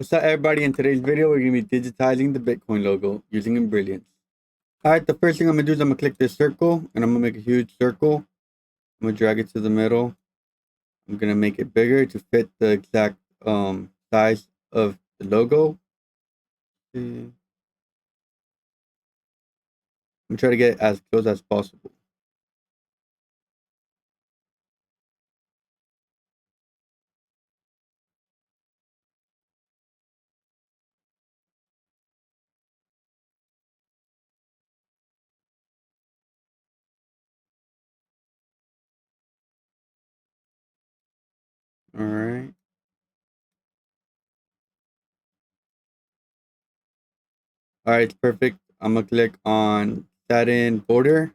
What's up, everybody? In today's video, we're going to be digitizing the Bitcoin logo using Embrilliance. Alright, the first thing I'm going to do is I'm going to click this circle, and I'm going to make a huge circle. I'm going to drag it to the middle. I'm going to make it bigger to fit the exact size of the logo. I'm going to try to get as close as possible. Alright. Alright, it's perfect. I'm going to click on satin border.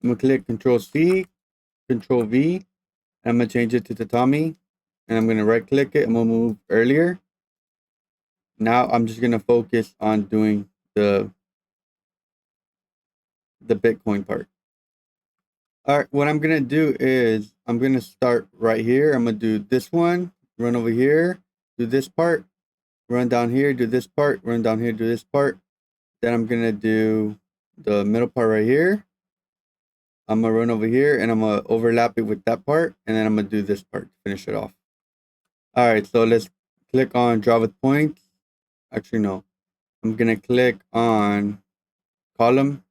I'm going to click Control C, Control V, and I'm going to change it to tatami. And I'm going to right click it. I'm going to move earlier. Now I'm just going to focus on doing the Bitcoin part. All right, what I'm going to do is I'm going to start right here. I'm going to do this one, run over here, do this part, run down here, do this part, run down here, do this part. Then I'm going to do the middle part right here. I'm going to run over here and I'm going to overlap it with that part. And then I'm going to do this part to finish it off. All right, so let's click on draw with points. Actually, no. I'm going to click on column,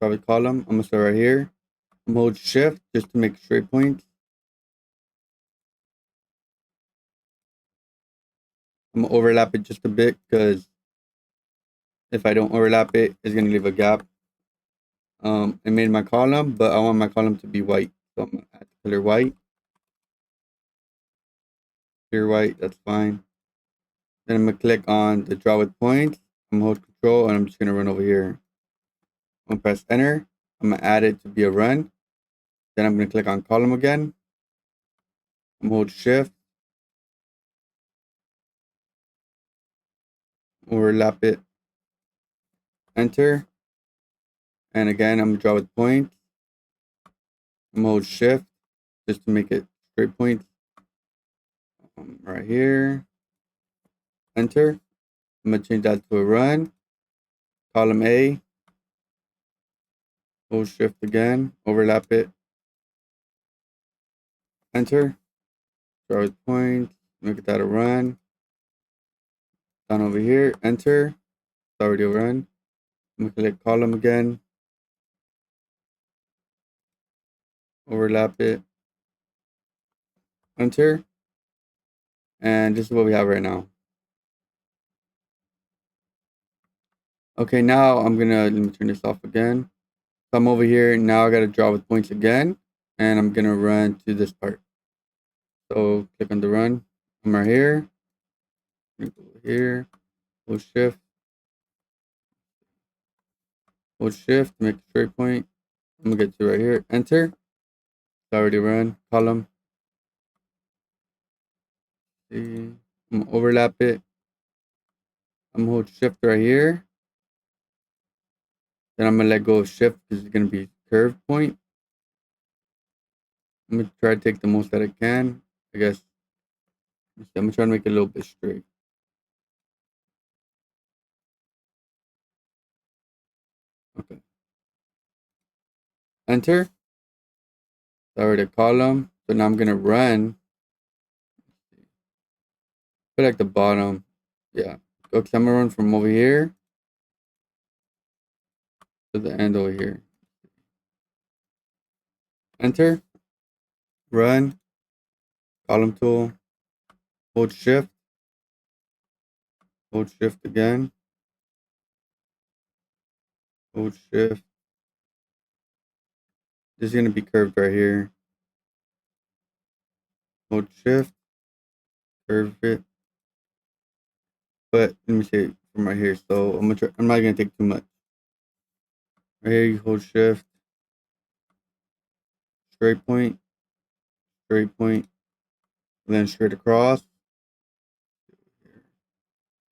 draw with column. I'm going to start right here. I'm going to hold shift just to make straight points. I'm gonna overlap it just a bit because if I don't overlap it, it's gonna leave a gap. I made my column, but I want my column to be white. So I'm gonna add the color white. Clear white, that's fine. Then I'm gonna click on the draw with points. I'm gonna hold control and I'm just gonna run over here. I'm gonna press enter. I'm gonna add it to be a run. Then I'm gonna click on column again. I'm gonna hold shift. Overlap it. Enter. And again, I'm gonna draw with points. I'm gonna hold shift just to make it straight points. Right here. Enter. I'm gonna change that to a run. Column A. Hold shift again. Overlap it. Enter. Start with points. Make that a run. Down over here. Enter. It's already a run. I'm gonna click column again. Overlap it. Enter. And this is what we have right now. Okay, now I'm gonna let me turn this off again. So I'm over here. Now I gotta draw with points again. And I'm gonna run to this part. So click on the run. I'm right here. Go here. Hold shift. Hold shift. Make a straight point. I'm gonna get to right here. Enter. It's already run. Column. See. I'm gonna overlap it. I'm gonna hold shift right here. Then I'm gonna let go of shift because it's gonna be curved point. I'm gonna try to take the most that I can. I guess I'm gonna try to make it a little bit straight. Okay. Enter. Already a column. So now I'm gonna run. I feel like the bottom. Yeah. Okay, I'm gonna run from over here to the end over here. Enter. Run. Column tool. Hold shift. Hold shift again. Hold shift. This is gonna be curved right here. Hold shift. Curve it. But let me see it from right here. So I'm not gonna take too much. Right here you hold shift. Straight point. Straight point. And then straight across.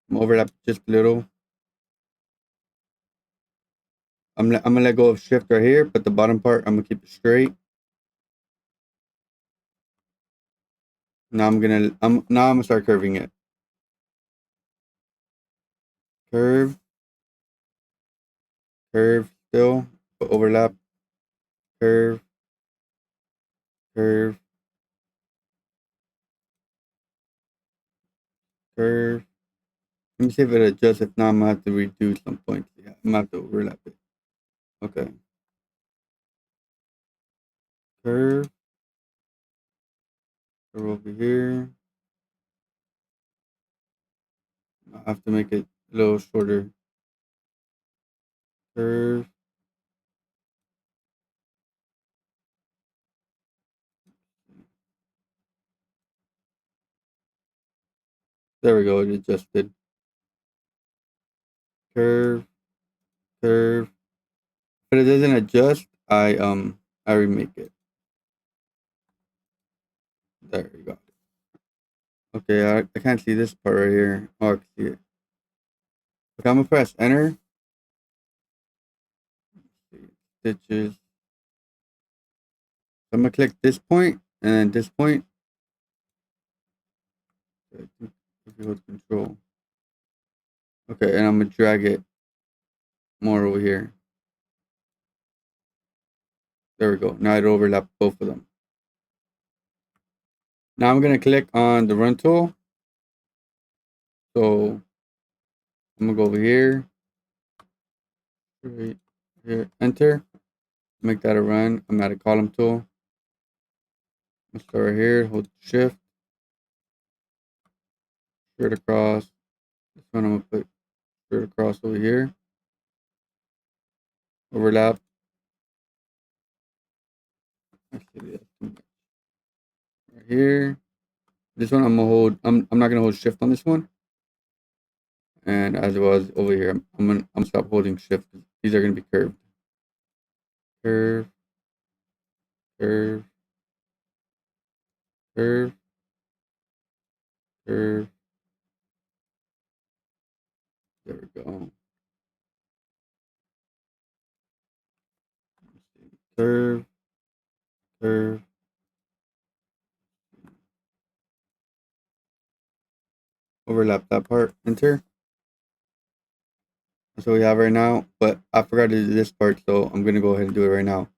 I'm gonna overlap just a little. I'm gonna let go of shift right here, but the bottom part I'm gonna keep it straight. Now I'm gonna start curving it. Curve, curve still, but overlap, curve, curve, curve. Let me see if it adjusts. If not, I'm gonna have to redo some points. Yeah, I'm gonna have to overlap it. Okay. Curve, curve over here. I have to make it a little shorter. Curve. There we go. It adjusted. Curve, curve. But it doesn't adjust. I remake it. There you go. Okay, I can't see this part right here. Oh, I can see it. Okay, I'm gonna press enter. Stitches. I'm gonna click this point and then this point. I think if you hold control. Okay, and I'm gonna drag it more over here. There we go. Now it overlapped both of them. Now I'm gonna click on the run tool. So I'm gonna go over here, right here, enter, make that a run. I'm at a column tool. I'm gonna start right here, hold shift, straight across. This one I'm gonna put straight across over here. Overlap. Actually, that's too much. Right here. This one I'm gonna hold. I'm not gonna hold shift on this one. And as it was over here, I'm gonna stop holding shift. These are gonna be curved. Curve, curve, curve, curve. There we go. Curve, curve. Overlap that part. Enter. That's what we have right now. But I forgot to do this part, so I'm gonna go ahead and do it right now.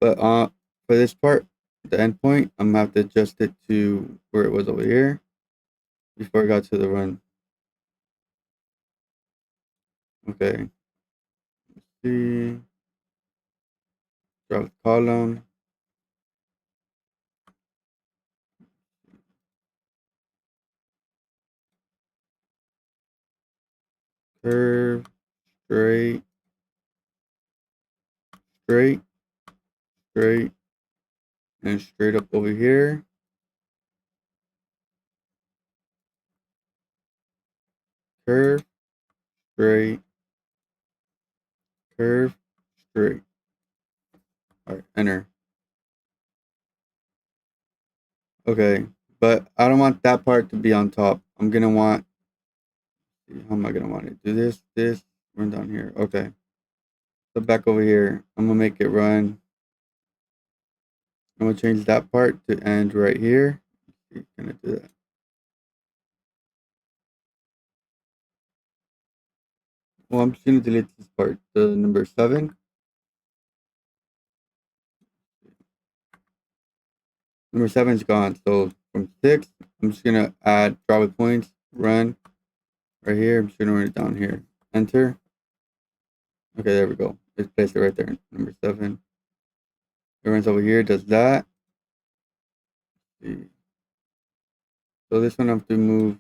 But for this part, the endpoint, I'm gonna have to adjust it to where it was over here before I got to the run. Okay. Let's see. Drop the column. Curve. Straight. Straight. Straight. And straight up over here. Curve. Straight. Curve. Straight. All right. Enter. Okay. But I don't want that part to be on top. I'm gonna want. How am I gonna want it? Do this, run down here. Okay. So back over here, I'm gonna make it run. I'm gonna change that part to end right here. Can I do that? Well, I'm just gonna delete this part, the number 7. Number 7 is gone. So from 6, I'm just gonna add draw with points, run right here. I'm just gonna run it down here. Enter. Okay, there we go. Just place it right there. Number 7. It runs over here, does that. See. So this one I have to move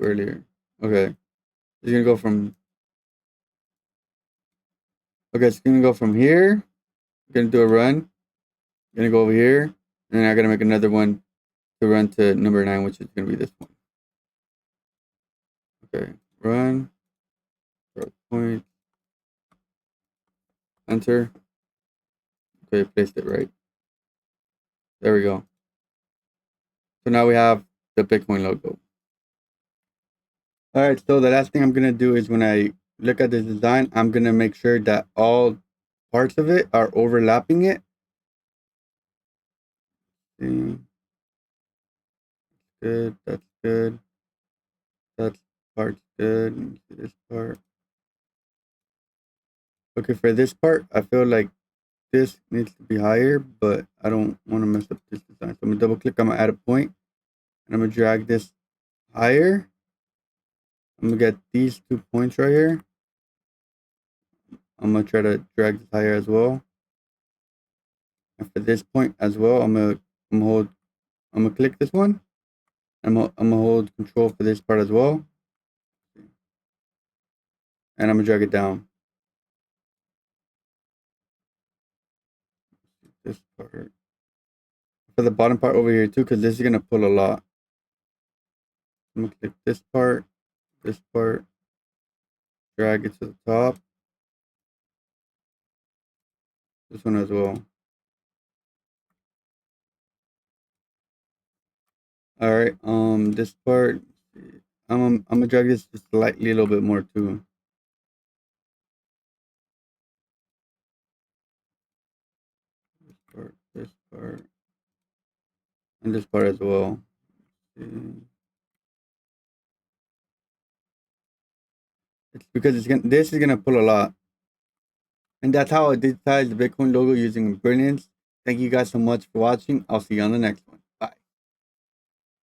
earlier. Okay. It's gonna go from it's gonna go from here. Gonna do a run. Gonna go over here. And then I gotta make another one to run to number 9, which is gonna be this one. Okay. Run. Point. Enter. Okay, placed it right. There we go. So now we have the Bitcoin logo. All right, so the last thing I'm gonna do is when I look at this design, I'm gonna make sure that all parts of it are overlapping it. See, good, that's good. That part's good. Let me see this part. Okay, for this part, I feel like this needs to be higher, but I don't want to mess up this design. So I'm gonna double click, I'm gonna add a point, and I'm gonna drag this higher. I'm gonna get these 2 points right here. I'm gonna try to drag this higher as well. And for this point as well, I'm gonna click this one. I'm gonna hold control for this part as well. And I'm gonna drag it down. This part. For the bottom part over here too, because this is gonna pull a lot. I'm gonna click this part, drag it to the top. This one as well. All right. This part, I'm gonna drag this just slightly a little bit more too. This part, and this part as well. See. It's because this is gonna pull a lot, and that's how I digitize the Bitcoin logo using Brilliance. Thank you guys so much for watching. I'll see you on the next one.